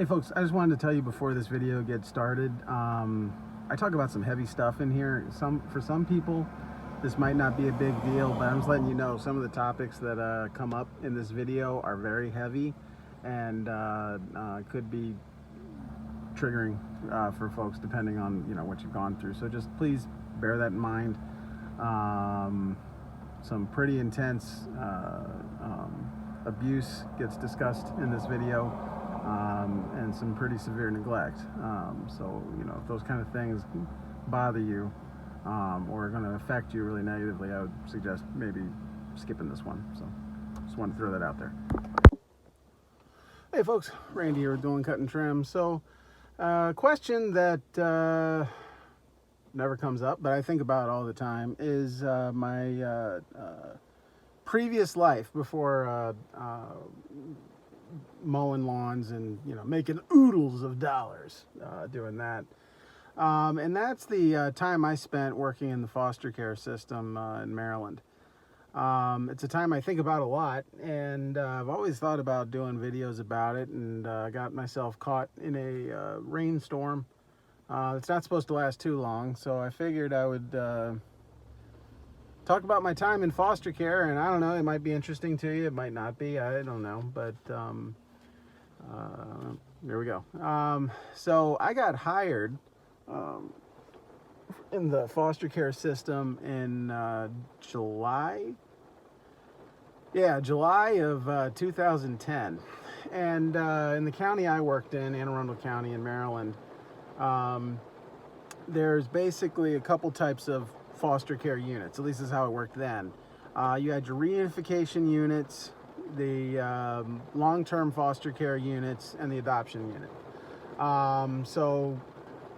Hey folks, I just wanted to tell you before this video gets started, I talk about some heavy stuff in here. For some people, this might not be a big deal, but I'm just letting you know some of the topics that come up in this video are very heavy and could be triggering for folks depending on what you've gone through. So just please bear that in mind. Some pretty intense abuse gets discussed in this video. And some pretty severe neglect. So, if those kind of things bother you or are going to affect you really negatively, I would suggest maybe skipping this one. So, just wanted to throw that out there. Hey folks, Randy here with Doing Cut and Trim. So, question that never comes up, but I think about all the time is my previous life before mowing lawns and making oodles of dollars doing that, and that's the time I spent working in the foster care system in Maryland. It's a time I think about a lot, and I've always thought about doing videos about it, and got myself caught in a rainstorm. It's not supposed to last too long, so I figured I would talk about my time in foster care. And I don't know, it might be interesting to you, it might not be, I don't know, but there we go. So I got hired in the foster care system in July of 2010. And in the county I worked in, Anne Arundel County in Maryland, there's basically a couple types of foster care units. At least this is how it worked then. You had your reunification units, the long-term foster care units, and the adoption unit. So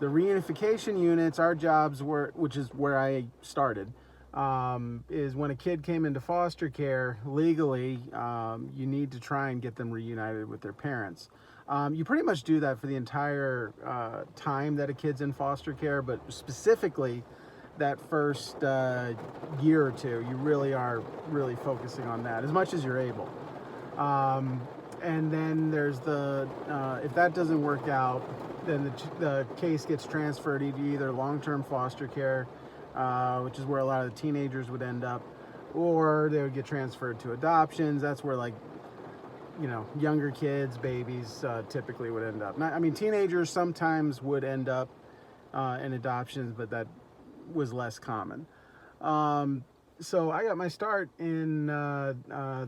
the reunification units, our jobs were, which is where I started, is when a kid came into foster care legally, you need to try and get them reunited with their parents. You pretty much do that for the entire time that a kid's in foster care, but specifically that first year or two, you really are focusing on that as much as you're able. And then there's the, if that doesn't work out, then the case gets transferred to either long-term foster care, which is where a lot of the teenagers would end up, or they would get transferred to adoptions. That's where, like, younger kids, babies, typically would end up. I mean, teenagers sometimes would end up in adoptions, but that was less common. So I got my start in the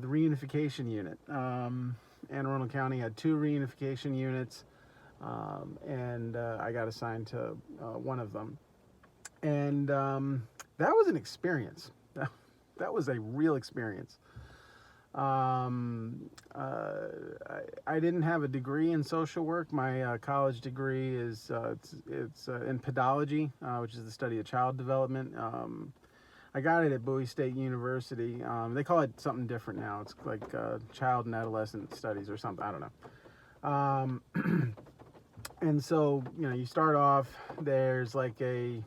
reunification unit. Anne Arundel County had 2 reunification units, and I got assigned to one of them. And that was an experience. That was a real experience. I didn't have a degree in social work. My college degree is it's in pedology, which is the study of child development. I got it at Bowie State University. They call it something different now. It's like child and adolescent studies or something. I don't know. And so you start off. There's like a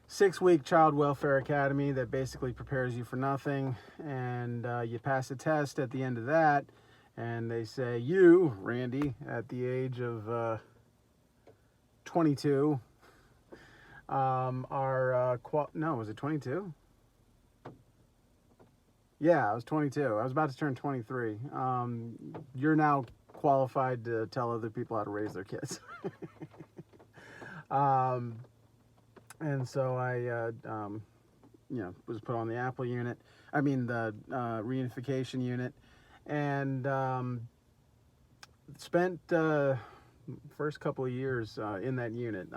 6-week child welfare academy that basically prepares you for nothing, and you pass a test at the end of that, and they say, you, Randy, at the age of 22, no, was it 22? Yeah, I was 22. I was about to turn 23. You're now qualified to tell other people how to raise their kids. And so I, was put on the Apple unit. I mean the reunification unit, and spent first couple of years in that unit.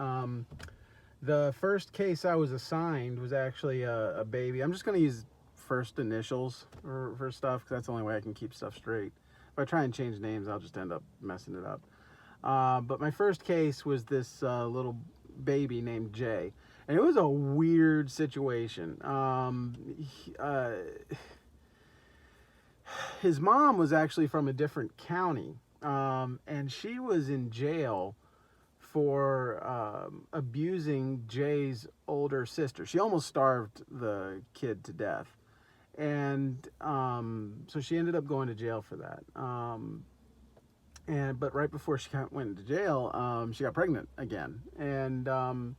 The first case I was assigned was actually a baby. I'm just going to use first initials for stuff because that's the only way I can keep stuff straight. If I try and change names, I'll just end up messing it up. But my first case was this little baby named Jay. And it was a weird situation. His mom was actually from a different county, and she was in jail for abusing Jay's older sister. She almost starved the kid to death. And so she ended up going to jail for that. But right before she went into jail, she got pregnant again, and the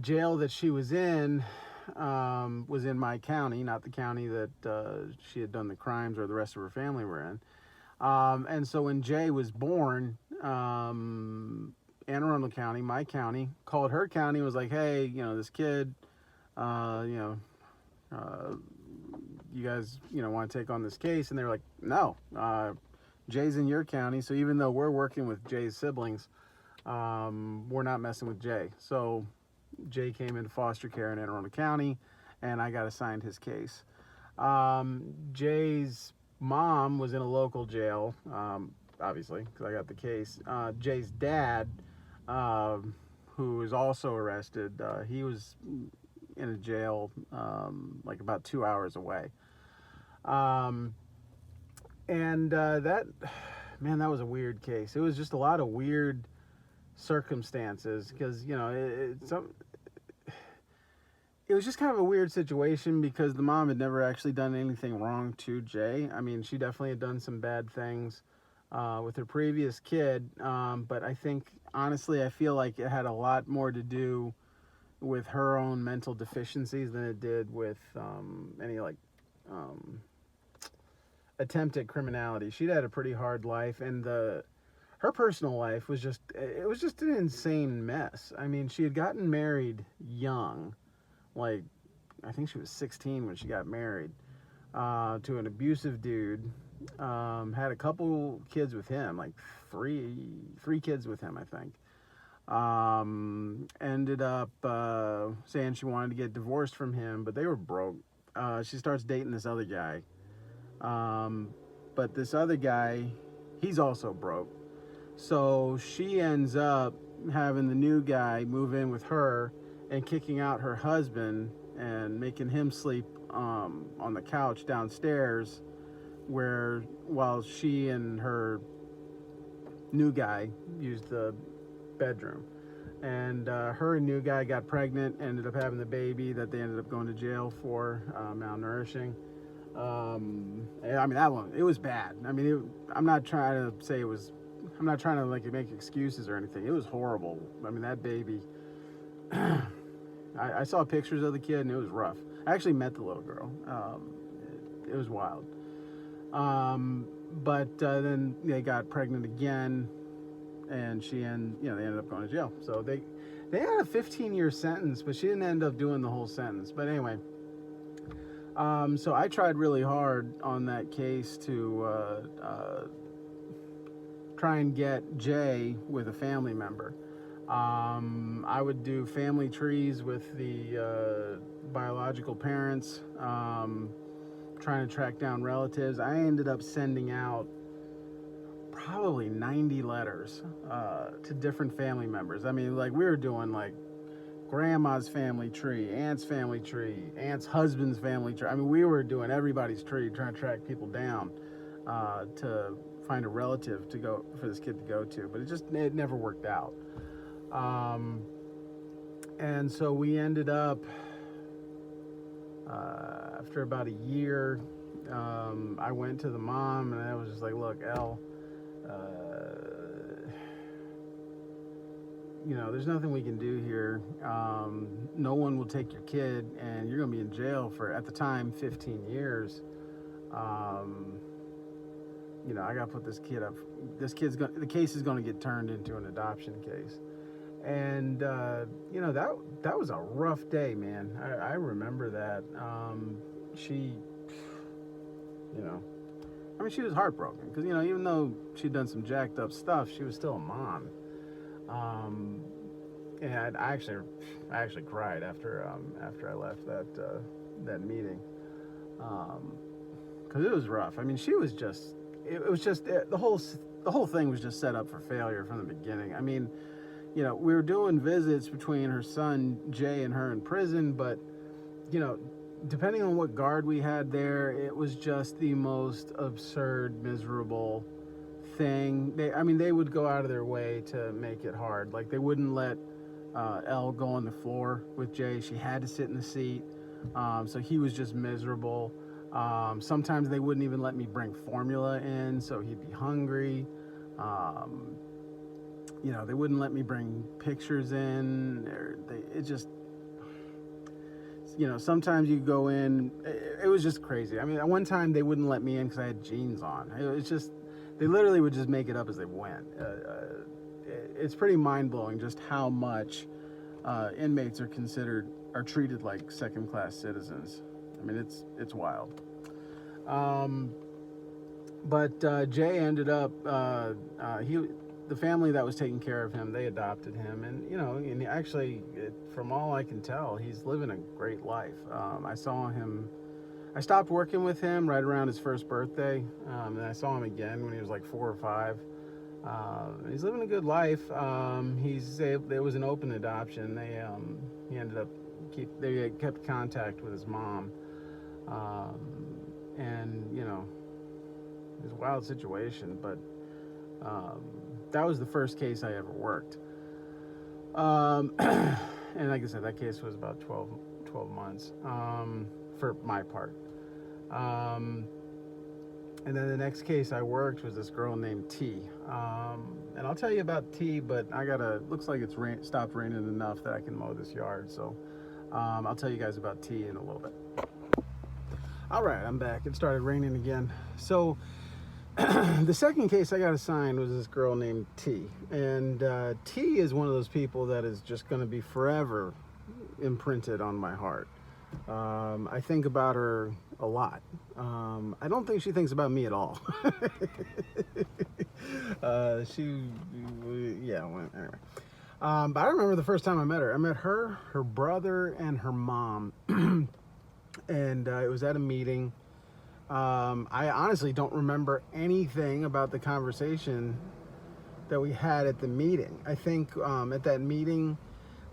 jail that she was in my county, not the county that she had done the crimes or the rest of her family were in. And so when Jay was born, Anne Arundel County, my county, called her county and was like, hey, this kid, you know, you guys, want to take on this case? And they were like, no, Jay's in your county. So even though we're working with Jay's siblings, we're not messing with Jay. So Jay came into foster care in Anne Arundel County, and I got assigned his case. Jay's mom was in a local jail, obviously, because I got the case. Jay's dad, who was also arrested, he was in a jail like about 2 hours away. That was a weird case. It was just a lot of weird circumstances because, it was just kind of a weird situation because the mom had never actually done anything wrong to Jay. I mean, she definitely had done some bad things with her previous kid, but I think, honestly, I feel like it had a lot more to do with her own mental deficiencies than it did with any attempt at criminality. She'd had a pretty hard life, and her personal life was just an insane mess. I mean, she had gotten married young. Like, I think she was 16 when she got married to an abusive dude. Had a couple kids with him, like three kids with him, I think. Ended up saying she wanted to get divorced from him, but they were broke. She starts dating this other guy. But this other guy, he's also broke. So she ends up having the new guy move in with her and kicking out her husband and making him sleep on the couch downstairs while she and her new guy used the bedroom. And her new guy got pregnant, ended up having the baby that they ended up going to jail for, malnourishing. I mean, that one, it was bad. I mean, I'm not trying to like make excuses or anything. It was horrible. I mean, that baby, I saw pictures of the kid and it was rough. I actually met the little girl. It was wild. But then they got pregnant again, and they ended up going to jail. So they had a 15-year sentence, but she didn't end up doing the whole sentence. But anyway, so I tried really hard on that case to try and get Jay with a family member. I would do family trees with the biological parents, trying to track down relatives. I ended up sending out probably 90 letters to different family members. I mean, like, we were doing like grandma's family tree, aunt's husband's family tree. I mean, we were doing everybody's tree, trying to track people down to find a relative for this kid to go to, but it never worked out. And so we ended up, after about a year, I went to the mom and I was just like, look, Elle, there's nothing we can do here. No one will take your kid, and you're going to be in jail for, at the time, 15 years. I got to put this kid up. The case is going to get turned into an adoption case. And, that was a rough day, man. I remember that. She was heartbroken because, even though she'd done some jacked up stuff, she was still a mom. And I actually cried after I left that meeting, because it was rough. I mean, the whole thing was just set up for failure from the beginning. I mean, we were doing visits between her son Jay and her in prison, but depending on what guard we had there, it was just the most absurd, miserable thing. They would go out of their way to make it hard. Like, they wouldn't let Elle go on the floor with Jay. She had to sit in the seat. So he was just miserable. Sometimes they wouldn't even let me bring formula in, so he'd be hungry. Um, they wouldn't let me bring pictures in. It just, sometimes you go in, it was just crazy. I mean, at one time they wouldn't let me in because I had jeans on. It was just, they literally would just make it up as they went. It's pretty mind-blowing just how much inmates are treated like second-class citizens. I mean, it's wild. But Jay ended up, the family that was taking care of him, they adopted him, and actually, from all I can tell, he's living a great life. I stopped working with him right around his first birthday, and I saw him again when he was like 4 or 5. He's living a good life. There was an open adoption. He ended up they kept contact with his mom, and it was a wild situation, but that was the first case I ever worked. And like I said, that case was about 12 months for my part. And then the next case I worked was this girl named T. And I'll tell you about T, but looks like it's stopped raining enough that I can mow this yard. So I'll tell you guys about T in a little bit. All right, I'm back. It started raining again. So the second case I got assigned was this girl named T. And T is one of those people that is just going to be forever imprinted on my heart. I think about her a lot. I don't think she thinks about me at all. Anyway. But I remember the first time I met her. I met her brother, and her mom. And it was at a meeting. I honestly don't remember anything about the conversation that we had at the meeting. I think at that meeting,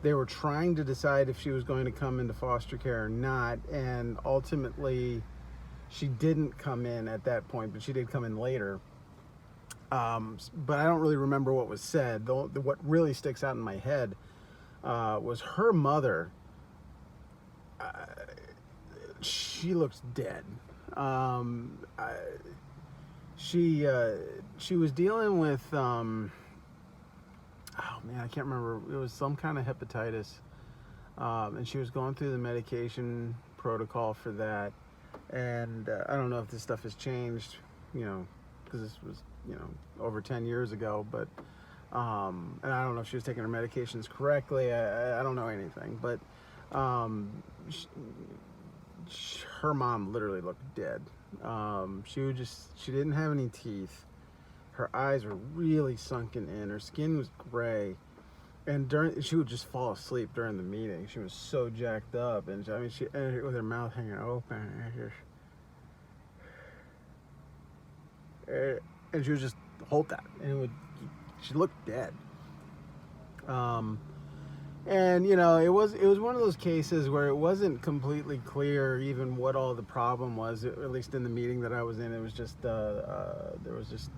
they were trying to decide if she was going to come into foster care or not, and ultimately she didn't come in at that point, but she did come in later. But I don't really remember what was said. What really sticks out in my head was her mother. She looks dead. She was dealing with oh man, I can't remember. It was some kind of hepatitis, and she was going through the medication protocol for that. And I don't know if this stuff has changed, because this was over 10 years ago. But and I don't know if she was taking her medications correctly. I don't know anything, but her mom literally looked dead. She didn't have any teeth. Her eyes were really sunken in. Her skin was gray, and she would just fall asleep during the meeting. She was so jacked up, and she with her mouth hanging open, and she would just hold that, and she looked dead. And it was one of those cases where it wasn't completely clear even what all the problem was. At least in the meeting that I was in, it was just there was just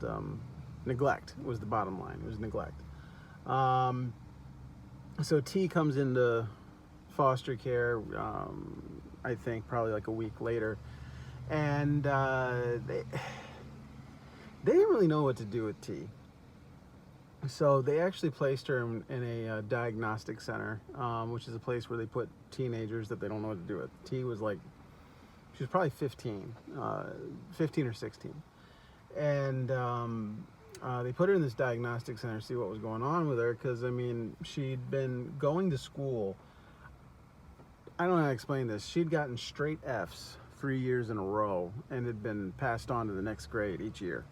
neglect was the bottom line. It was neglect. So T comes into foster care, I think probably like a week later, and they didn't really know what to do with T. So they actually placed her in a diagnostic center, which is a place where they put teenagers that they don't know what to do with. T was she was probably 15 or 16. And they put her in this diagnostic center to see what was going on with her, because, she'd been going to school. I don't know how to explain this. She'd gotten straight Fs 3 years in a row and had been passed on to the next grade each year.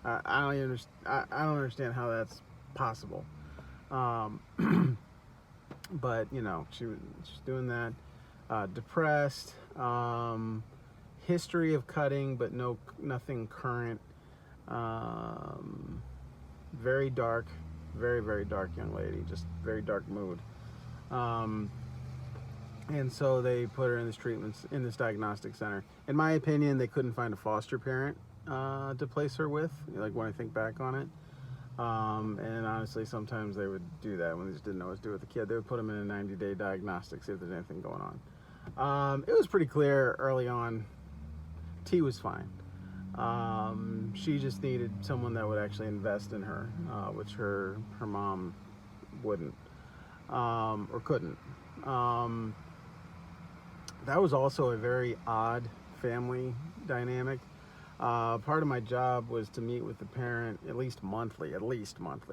I don't understand how that's possible. But she's doing that. Depressed. History of cutting, but nothing current. Very dark, very, very dark young lady. Just very dark mood. And so they put her in this diagnostic center. In my opinion, they couldn't find a foster parent to place her with, when I think back on it. And honestly, sometimes they would do that when they just didn't know what to do with the kid. They would put them in a 90-day diagnostic, see if there's anything going on. It was pretty clear early on T was fine. She just needed someone that would actually invest in her, which her mom wouldn't, or couldn't. That was also a very odd family dynamic. Part of my job was to meet with the parent at least monthly.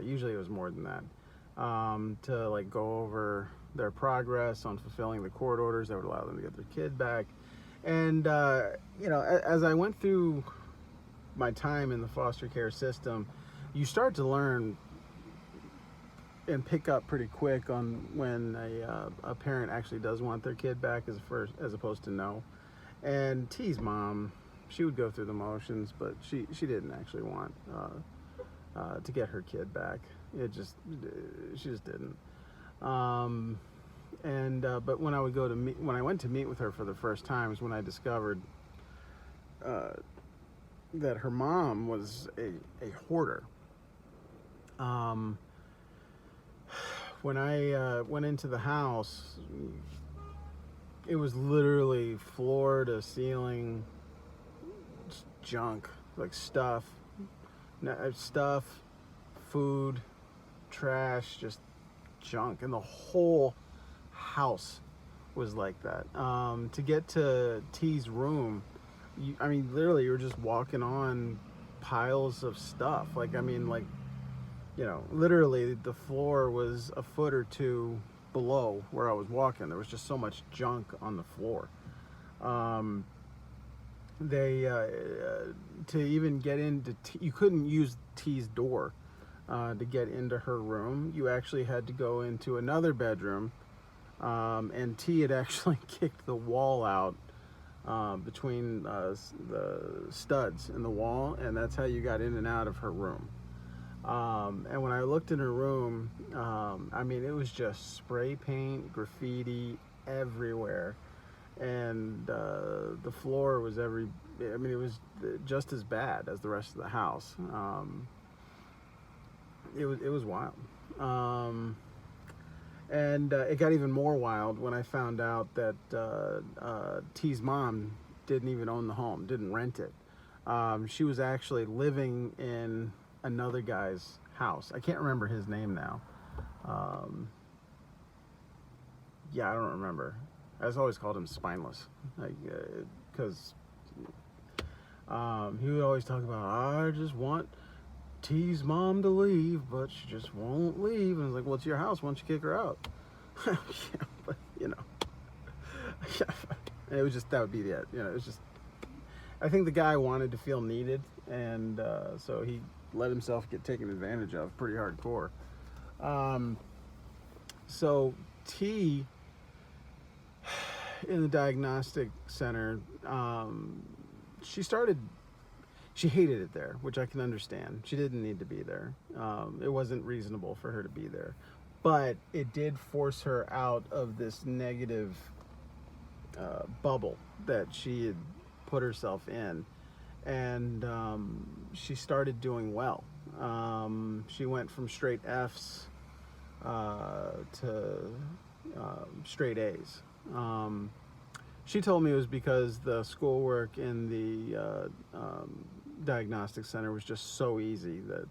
Usually it was more than that. To like go over their progress on fulfilling the court orders that would allow them to get their kid back. And as I went through my time in the foster care system, you start to learn and pick up pretty quick on when a parent actually does want their kid back as opposed to no. And T's mom, she would go through the motions, but she didn't actually want to get her kid back. She just didn't. But when I went to meet with her for the first time is when I discovered that her mom was a hoarder. When I went into the house, it was literally floor to ceiling junk, like stuff, food, trash, just junk, and the whole house was like that. To get to T's room, literally you're just walking on piles of stuff. Literally the floor was a foot or two below where I was walking. There was just so much junk on the floor. To even get into you couldn't use T's door to get into her room. You actually had to go into another bedroom, and T had actually kicked the wall out between the studs in the wall, and that's how you got in and out of her room. And when I looked in her room, it was just spray paint, graffiti everywhere. And the floor was it was just as bad as the rest of the house. It was wild. And it got even more wild when I found out that T's mom didn't even own the home, didn't rent it. She was actually living in another guy's house. I can't remember his name now. I don't remember. I just always called him Spineless, because he would always talk about, I just want T's mom to leave, but she just won't leave. And I was like, well, it's your house. Why don't you kick her out? Yeah, but it was just, that would be it. It was just, I think the guy wanted to feel needed, and so he let himself get taken advantage of pretty hardcore. So T, in the diagnostic center, she hated it there, which I can understand. She didn't need to be there. It wasn't reasonable for her to be there. But it did force her out of this negative bubble that she had put herself in. And she started doing well. She went from straight F's to straight A's. She told me it was because the schoolwork in the diagnostic center was just so easy that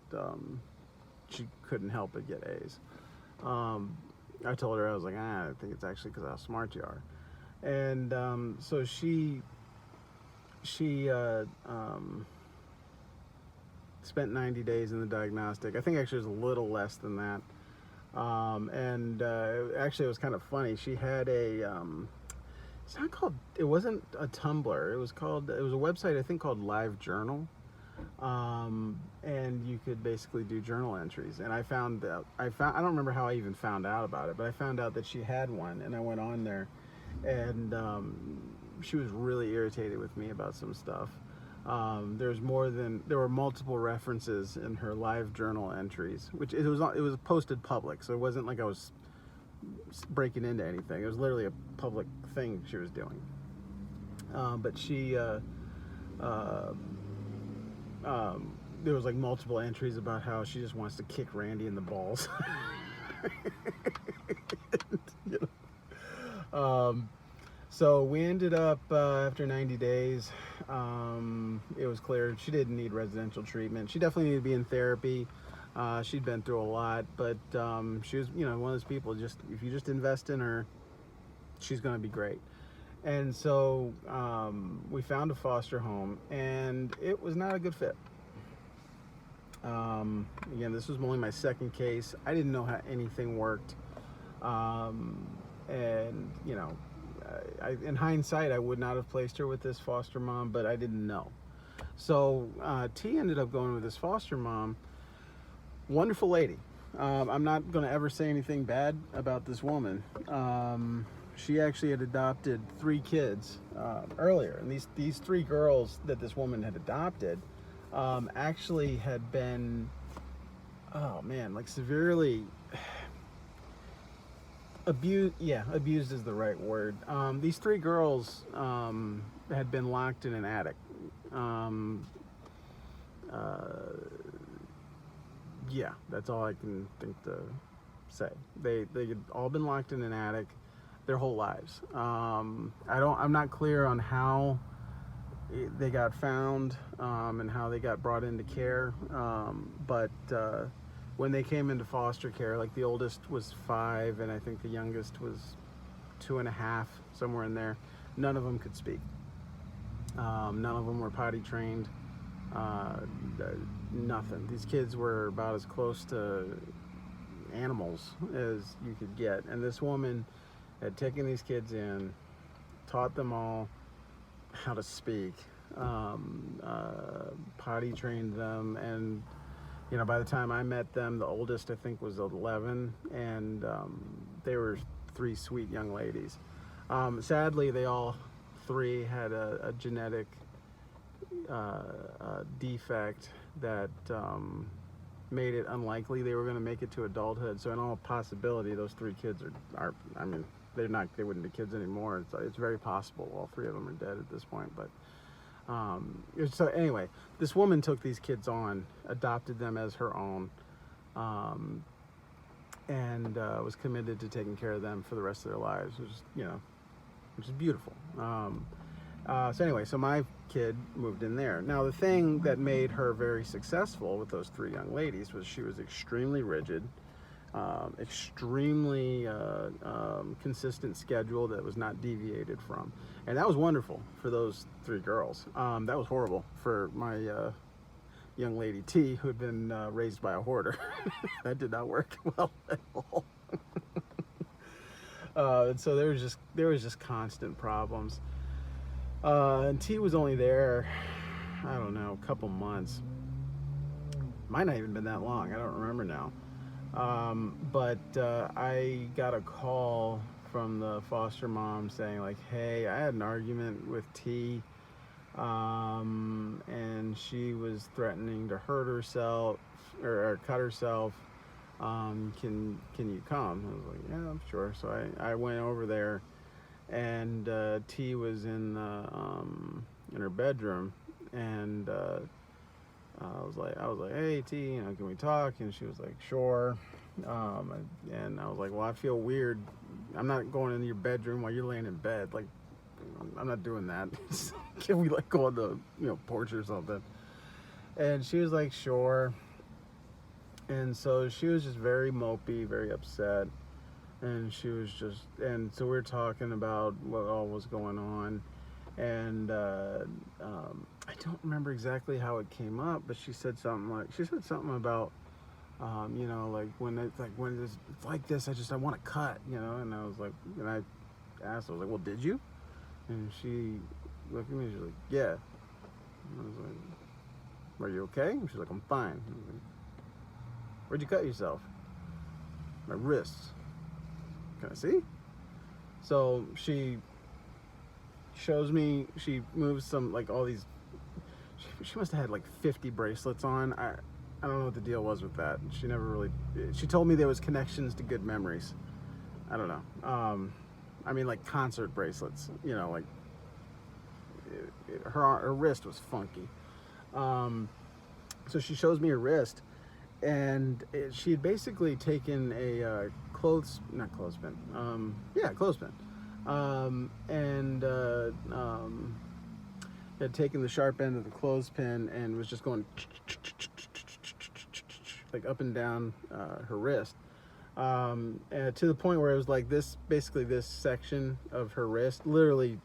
she couldn't help but get A's. I told her, I was like, I think it's actually because of how smart you are. And so she spent 90 days in the diagnostic. I think actually it was a little less than that. Actually it was kind of funny. She had it wasn't a Tumblr. It was a website, I think, called Live Journal. And you could basically do journal entries. And I don't remember how I even found out about it, but I found out that she had one, and I went on there, and she was really irritated with me about some stuff. There were multiple references in her Live Journal entries, which it was posted public, so it wasn't like I was breaking into anything. It was literally a public thing she was doing. But she there was like multiple entries about how she just wants to kick Randy in the balls. So we ended up after 90 days, it was clear she didn't need residential treatment. She definitely needed to be in therapy. She'd been through a lot, but she was, one of those people. Just if you just invest in her, she's going to be great. And so we found a foster home, and it was not a good fit. Again, this was only my second case. I didn't know how anything worked. And, in hindsight, I would not have placed her with this foster mom, but I didn't know. So T ended up going with this foster mom. Wonderful lady. I'm not going to ever say anything bad about this woman. She actually had adopted 3 kids earlier. And these 3 girls that this woman had adopted actually had been, severely abused. Yeah, abused is the right word. These 3 girls had been locked in an attic. Yeah, that's all I can think to say. They had all been locked in an attic their whole lives. I'm not clear on how they got found and how they got brought into care. But when they came into foster care, like the oldest was 5, and I think the youngest was 2.5, somewhere in there. None of them could speak. None of them were potty trained. Nothing. These kids were about as close to animals as you could get. And this woman had taken these kids in, taught them all how to speak, potty trained them, and by the time I met them, the oldest I think was 11, and they were 3 sweet young ladies. Sadly, they all 3 had a genetic defect that made it unlikely they were going to make it to adulthood. So in all possibility, those 3 kids are they wouldn't be kids anymore. It's very possible all 3 of them are dead at this point. But so anyway, this woman took these kids on, adopted them as her own, and was committed to taking care of them for the rest of their lives, which is beautiful. So anyway, so my kid moved in there. Now, the thing that made her very successful with those 3 young ladies was she was extremely rigid, extremely consistent schedule that was not deviated from. And that was wonderful for those 3 girls. That was horrible for my young lady T, who had been raised by a hoarder. That did not work well at all. And so there was just constant problems. And T was only there, I don't know, a couple months. Might not even been that long. I don't remember now. But I got a call from the foster mom saying, like, hey, I had an argument with T, and she was threatening to hurt herself or cut herself. Can you come? I was like, yeah, sure. So I went over there, and T was in her bedroom, and I was like, hey T, can we talk? And she was like, sure. And I was like, well, I feel weird. I'm not going into your bedroom while you're laying in bed. Like, I'm not doing that. Can we go on the porch or something? And she was like, sure. And so she was just very mopey, very upset. And and so we were talking about what all was going on. And I don't remember exactly how it came up, but she said something about, when it's like this, I want to cut, and I was like, and I asked, I was like, well, did you? And she looked at me, she's like, yeah. And I was like, are you okay? And she's like, I'm fine. I was like, where'd you cut yourself? My wrists. Can I see? So she shows me, she moves some, all these, she must have had 50 bracelets on. I don't know what the deal was with that. She never really, she told me there was connections to good memories. I don't know. Concert bracelets, her wrist was funky. So she shows me her wrist, and she had basically taken a clothespin. had taken the sharp end of the clothespin and was just going like up and down her wrist, and to the point where it was like this, basically this section of her wrist literally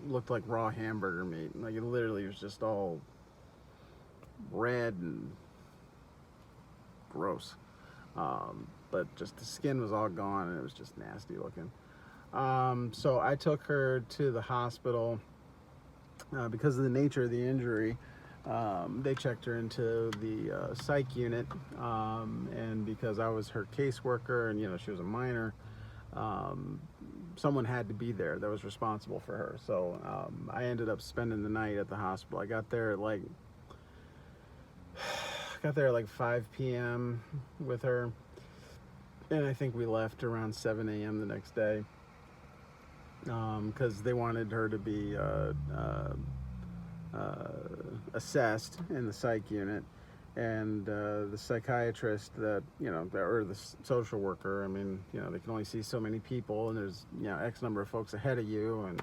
looked like raw hamburger meat. Like it literally was just all red and gross, but just the skin was all gone and it was just nasty looking. So I took her to the hospital. Because of the nature of the injury, they checked her into the psych unit, and because I was her caseworker and, you know, she was a minor, someone had to be there that was responsible for her. So I ended up spending the night at the hospital. I got there at like 5 p.m. with her, and I think we left around 7 a.m. the next day, because they wanted her to be assessed in the psych unit, and the psychiatrist that, you know, or the social worker, I mean, you know, they can only see so many people, and there's, you know, X number of folks ahead of you, and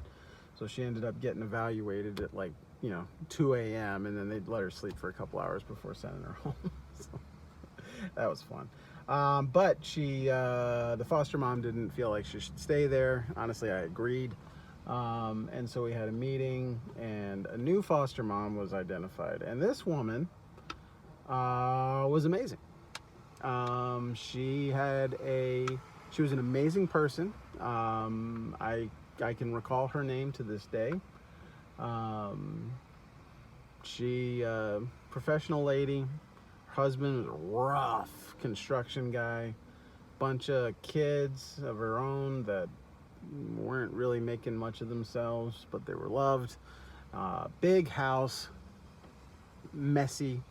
so she ended up getting evaluated at like, you know, 2 a.m. and then they'd let her sleep for a couple hours before sending her home. So that was fun. But she, the foster mom didn't feel like she should stay there. Honestly, I agreed. And so we had a meeting, and a new foster mom was identified. And this woman was amazing. She was an amazing person. I can recall her name to this day. She, professional lady. Her husband was a rough construction guy. Bunch of kids of her own that weren't really making much of themselves, but they were loved. Big house, messy,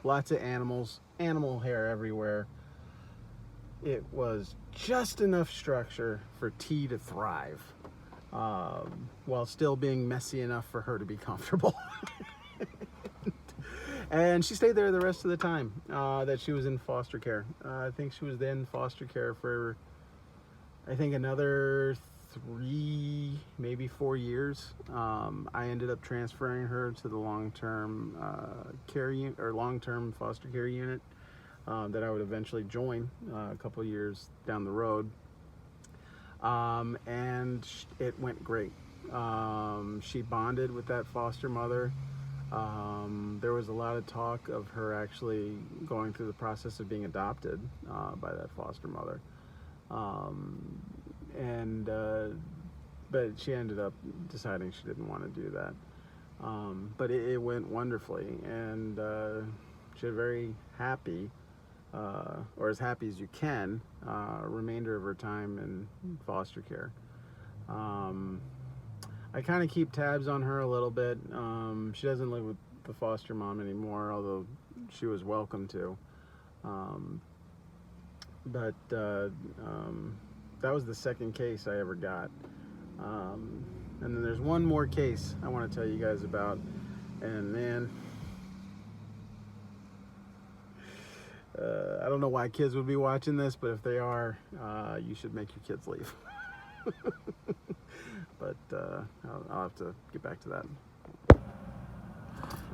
lots of animals, animal hair everywhere. It was just enough structure for T to thrive, while still being messy enough for her to be comfortable. And she stayed there the rest of the time that she was in foster care. I think she was then in foster care for, I think, another 3, maybe 4 years. I ended up transferring her to the long-term care unit, or long-term foster care unit, that I would eventually join a couple of years down the road. And it went great. She bonded with that foster mother. There was a lot of talk of her actually going through the process of being adopted by that foster mother. But she ended up deciding she didn't want to do that. But it went wonderfully, and she had a very happy, or as happy as you can, remainder of her time in foster care. I kind of keep tabs on her a little bit. She doesn't live with the foster mom anymore, although she was welcome to. But that was the second case I ever got. And then there's one more case I want to tell you guys about. And man, I don't know why kids would be watching this, but if they are, you should make your kids leave. But I'll have to get back to that.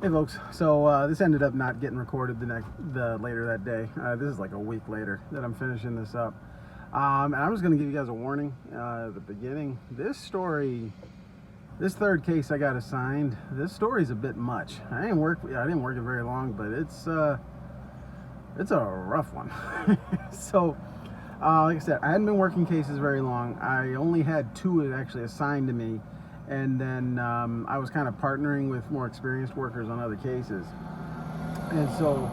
Hey folks, so this ended up not getting recorded later that day. This is like a week later that I'm finishing this up. And I'm just going to give you guys a warning at the beginning. This third case I got assigned, this story's a bit much. I didn't work it very long, but it's a rough one. So like I said, I hadn't been working cases very long. I only had 2 actually assigned to me, and then I was kind of partnering with more experienced workers on other cases. And so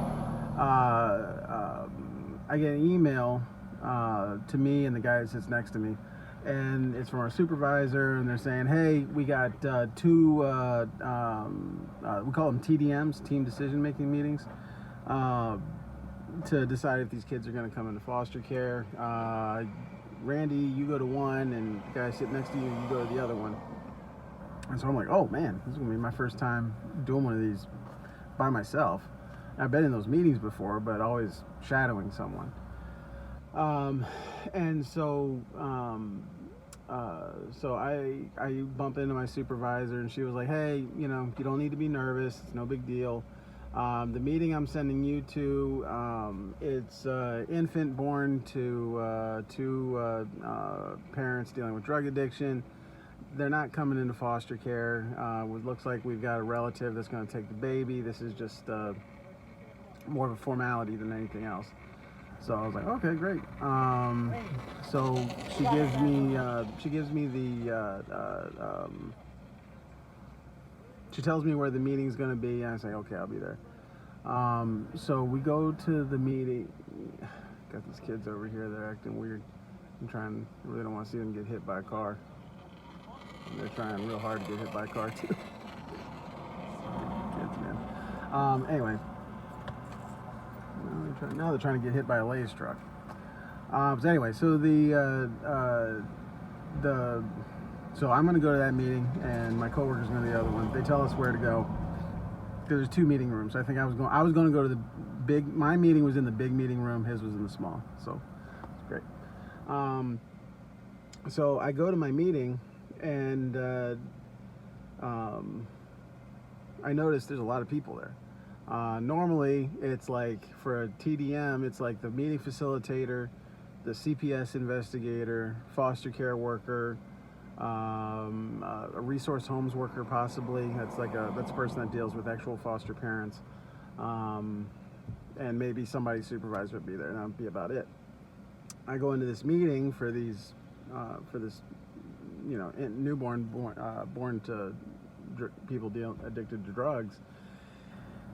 I get an email to me and the guy that sits next to me, and it's from our supervisor, and they're saying, hey, we got 2 we call them TDMs, team decision making meetings, to decide if these kids are going to come into foster care. Randy, you go to one, and the guy sitting next to you, you go to the other one. And so I'm like, oh man, this is going to be my first time doing one of these by myself. I've been in those meetings before, but always shadowing someone. And so So I bump into my supervisor, and she was like, hey, you don't need to be nervous. It's no big deal. The meeting I'm sending you to, it's infant born to two parents dealing with drug addiction. They're not coming into foster care. It looks like we've got a relative that's going to take the baby. This is just more of a formality than anything else. So I was like, okay, great. So she gives me she tells me where the meeting's going to be, and I say, okay, I'll be there. So we go to the meeting. Got these kids over here, they're acting weird. I really don't want to see them get hit by a car. And they're trying real hard to get hit by a car too. Kids, man. Anyway. Now they're trying to get hit by a Lay's truck. So anyway, so so I'm going to go to that meeting, and my coworker's going to the other one. They tell us where to go. There's 2 meeting rooms. I think I was going to go to the big. My meeting was in the big meeting room. His was in the small. So it's great. So I go to my meeting, and I noticed there's a lot of people there. Normally, it's like for a TDM, it's like the meeting facilitator, the CPS investigator, foster care worker, a resource homes worker possibly. That's a person that deals with actual foster parents, and maybe somebody's supervisor would be there, and that'd be about it. I go into this meeting for this, born to people addicted to drugs.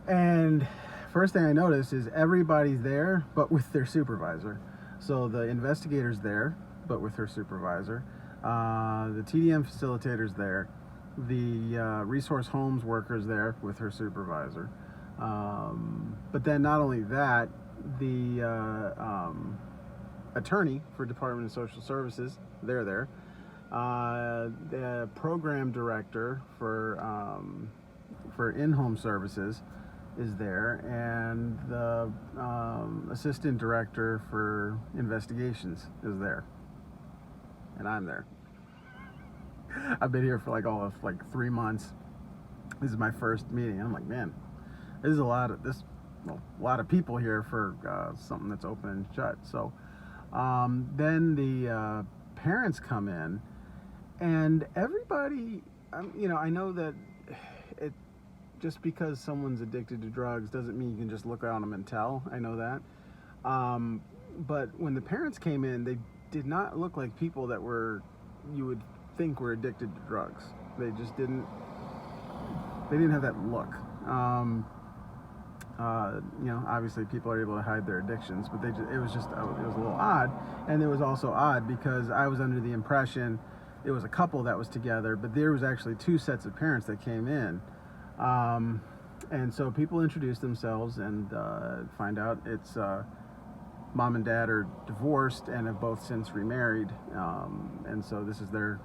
And first thing I notice is everybody's there, but with their supervisor. So the investigator's there, but with her supervisor. The TDM facilitator's there. The resource homes worker's there with her supervisor. But then not only that, the attorney for Department of Social Services, they're there. The program director for in-home services is there, and the assistant director for investigations is there, and I'm there. I've been here for like 3 months. This is my first meeting. I'm like, man, there's a lot of people here for something that's open and shut. So then the parents come in, and everybody, I know that it. Just because someone's addicted to drugs doesn't mean you can just look on them and tell. I know that. But when the parents came in, they did not look like people that you would think were addicted to drugs. They just didn't have that look. Obviously people are able to hide their addictions, but it was a little odd. And it was also odd because I was under the impression it was a couple that was together, but there was actually 2 sets of parents that came in. And so people introduce themselves and find out it's mom and dad are divorced and have both since remarried, and so this is their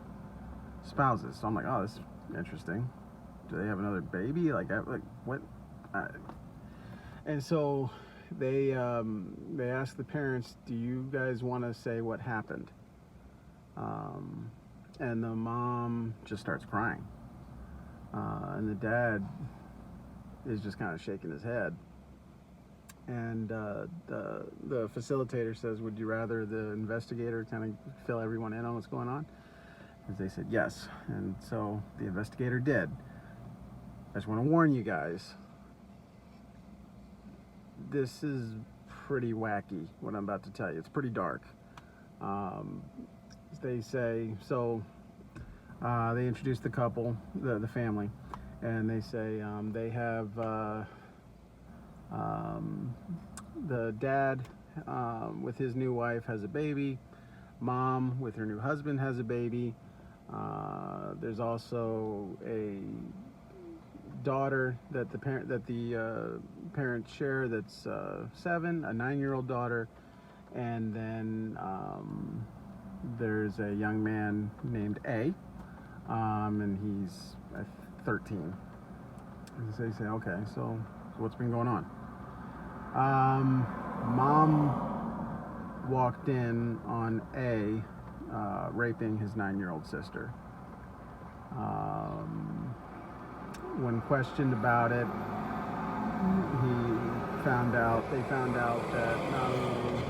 spouses. So I'm like, oh, this is interesting. Do they have another baby? Like what? And so they ask the parents, do you guys want to say what happened? And the mom just starts crying. And the dad is just kind of shaking his head. And the facilitator says, would you rather the investigator kind of fill everyone in on what's going on? And they said yes. And so the investigator did. I just want to warn you guys, this is pretty wacky, what I'm about to tell you. It's pretty dark. They say, so they introduce the couple, the family, and they say they have the dad with his new wife has a baby, mom with her new husband has a baby. There's also a daughter that the parents share that's 7, a 9-year-old daughter, and then there's a young man named A, and he's 13. And so you say, okay, so what's been going on? Mom walked in on A raping his 9-year-old sister. When questioned about it, they found out that not only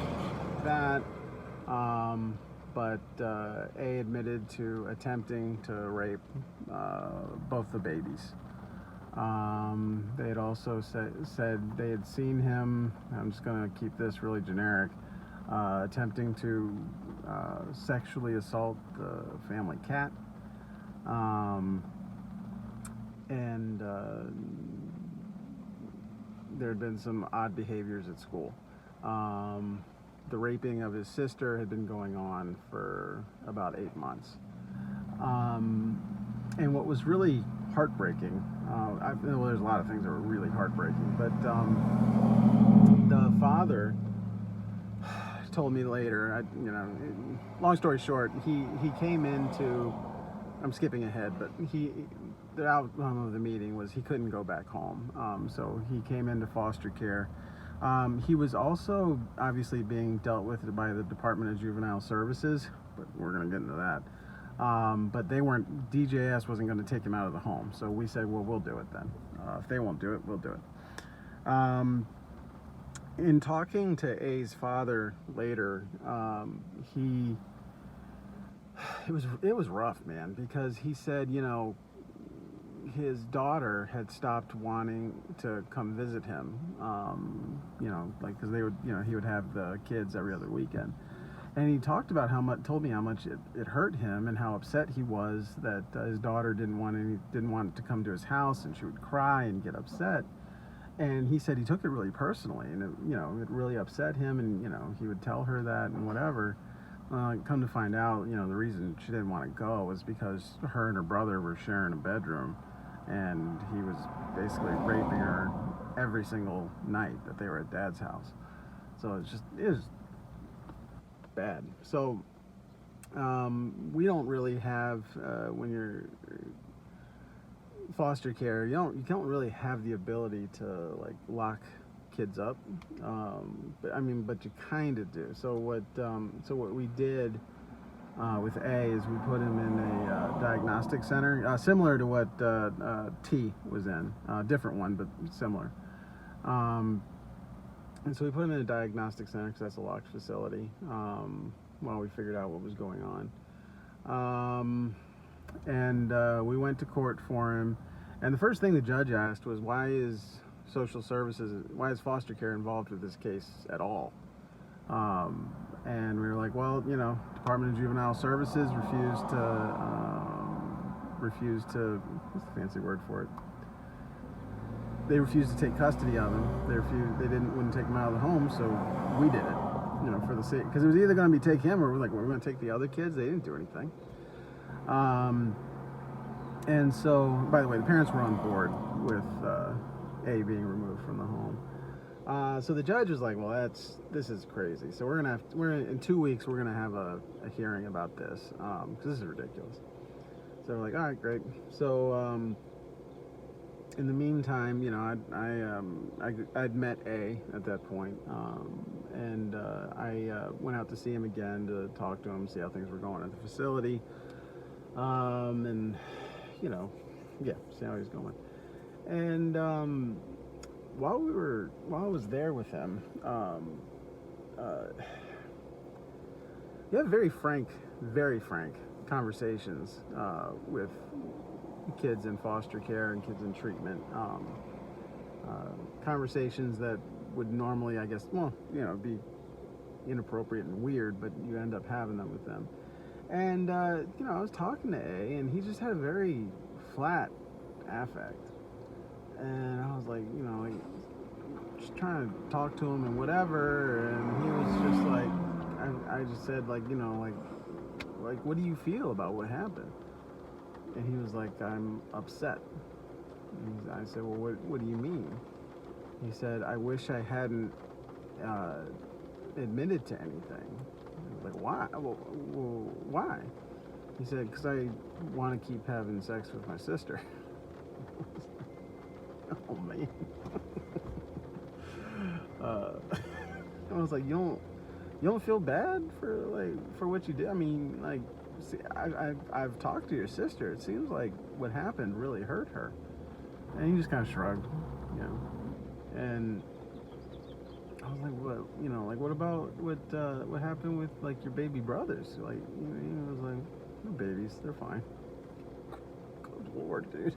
that, but A admitted to attempting to rape both the babies. They had also said they had seen him, I'm just going to keep this really generic, attempting to sexually assault the family cat. And there had been some odd behaviors at school. The raping of his sister had been going on for about 8 months. And what was really heartbreaking, well, there's a lot of things that were really heartbreaking, but the father told me later, long story short, he came into, I'm skipping ahead, but the outcome of the meeting was he couldn't go back home. So he came into foster care. He was also obviously being dealt with by the Department of Juvenile Services, but we're going to get into that. But DJS wasn't going to take him out of the home. So we said, well, we'll do it then. If they won't do it, we'll do it. In talking to A's father later, it was rough, man, because he said, his daughter had stopped wanting to come visit him, because they would, he would have the kids every other weekend. And he talked about told me how much it hurt him and how upset he was that his daughter didn't want to come to his house, and she would cry and get upset. And he said he took it really personally, and it really upset him, and he would tell her that and whatever. Come to find out, the reason she didn't want to go was because her and her brother were sharing a bedroom, and he was basically raping her every single night that they were at Dad's house. So it was bad. So we don't really have, when you're foster care, you don't really have the ability to lock kids up, but you kind of do. So what we did with A is we put him in a diagnostic center, similar to what T was in, different one but similar. And so we put him in a diagnostic center because that's a locked facility, while we figured out what was going on. And we went to court for him, and the first thing the judge asked was, why is foster care involved with this case at all? And we were like, well, Department of Juvenile Services refused to, what's the fancy word for it? They refused to take custody of him. They wouldn't take him out of the home, so we did it, for the sake, because it was either going to be take him or we're going to take the other kids. They didn't do anything. And so, by the way, the parents were on board with A being removed from the home. So the judge was like, well, this is crazy. So in 2 weeks, we're going to have a hearing about this, because this is ridiculous. So we're like, all right, great. So in the meantime, I'd met A at that point, and I went out to see him again to talk to him, see how things were going at the facility, and see how he's going. And while I was there with him, you have very frank conversations with kids in foster care and kids in treatment. Conversations that would normally, I guess, be inappropriate and weird, but you end up having them with them. And I was talking to A, and he just had a very flat affect. And I was like, just trying to talk to him and whatever, and he was just like, I just said, what do you feel about what happened? And he was like, I'm upset. And I said, well, what do you mean? He said, I wish I hadn't admitted to anything. I was like, why? Well, why? He said, because I want to keep having sex with my sister. Oh, man. I was like, you You don't feel bad for what you did? I mean, like, see, I've talked to your sister. It seems like what happened really hurt her. And he just kind of shrugged, you know. And I was like, what, you know, like, what about what happened with, like, your baby brothers? Like, you know, he was like, they're babies, they're fine. Good Lord, dude.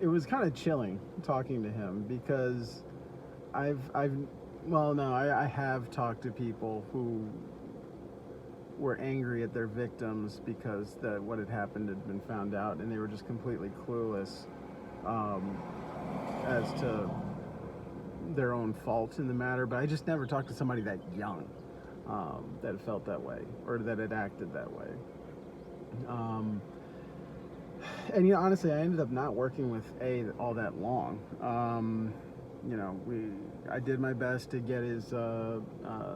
It was kind of chilling talking to him because I have talked to people who were angry at their victims because what had happened had been found out, and they were just completely clueless as to their own fault in the matter. But I just never talked to somebody that young that felt that way or that had acted that way. And you know, honestly, I ended up not working with A all that long. You know, I did my best to get his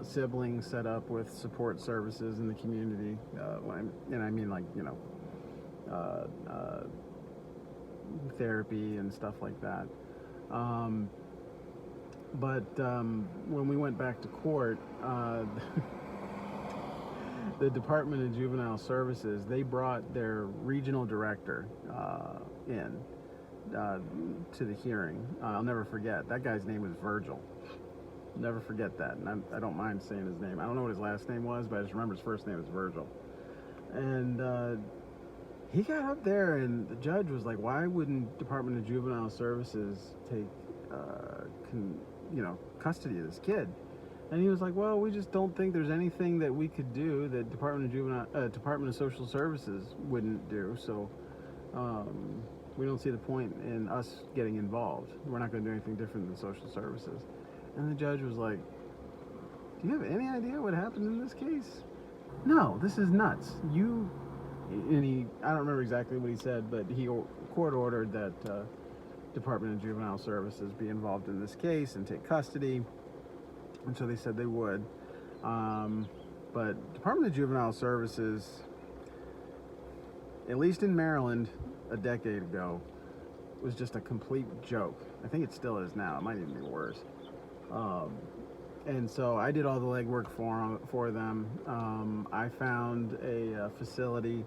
siblings set up with support services in the community, and I mean, like, you know, therapy and stuff like that. But when we went back to court, the Department of Juvenile Services, they brought their regional director in to the hearing. I'll never forget. That guy's name was Virgil. Never forget that. And I don't mind saying his name. I don't know what his last name was, but I just remember his first name was Virgil. And he got up there, and the judge was like, why wouldn't Department of Juvenile Services take custody of this kid? And he was like, well, we just don't think there's anything that we could do that Department of Social Services wouldn't do. So we don't see the point in us getting involved. We're not going to do anything different than social services. And the judge was like, do you have any idea what happened in this case? No, this is nuts. I don't remember exactly what he said, but he court ordered that Department of Juvenile Services be involved in this case and take custody. And so they said they would. But Department of Juvenile Services, at least in Maryland a decade ago, was just a complete joke. I think it still is now. It might even be worse. And so I did all the legwork for them. I found a facility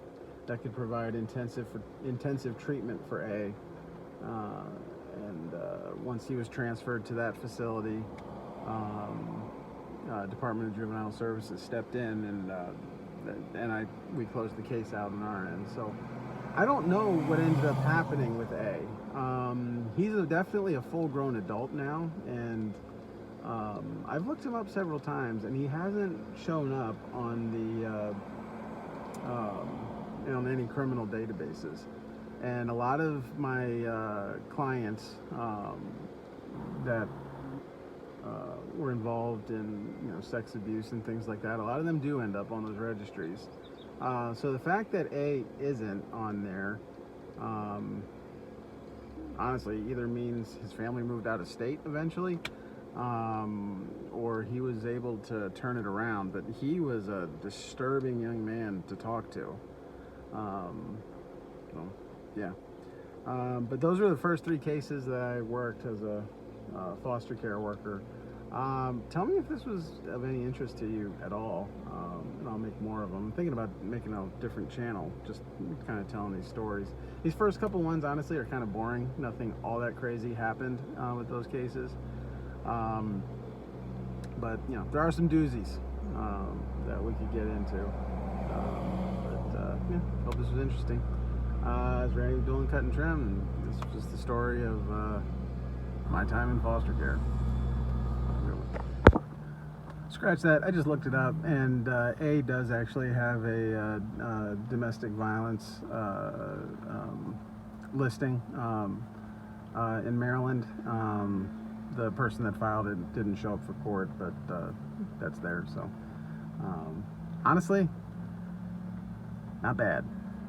that could provide intensive treatment for A. And once he was transferred to that facility, Department of Juvenile Services stepped in, and we closed the case out on our end. So I don't know what ended up happening with A. He's definitely a full-grown adult now, and I've looked him up several times, and he hasn't shown up on on any criminal databases. And a lot of my clients that were involved in sex abuse and things like that, a lot of them do end up on those registries. So the fact that A isn't on there, honestly, either means his family moved out of state eventually, or he was able to turn it around. But he was a disturbing young man to talk to. So yeah. But those were the first 3 cases that I worked as a foster care worker. Tell me if this was of any interest to you at all, and I'll make more of them. I'm thinking about making a different channel, just kind of telling these stories. These first couple ones, honestly, are kind of boring. Nothing all that crazy happened with those cases. But there are some doozies that we could get into. Yeah, hope this was interesting. It's Randy doing Cut and Trim, and this is just the story of my time in foster care. Scratch that. I just looked it up, and A does actually have a domestic violence listing in Maryland. The person that filed it didn't show up for court, but that's there. So honestly, not bad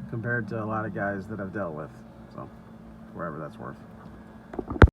compared to a lot of guys that I've dealt with. So wherever that's worth.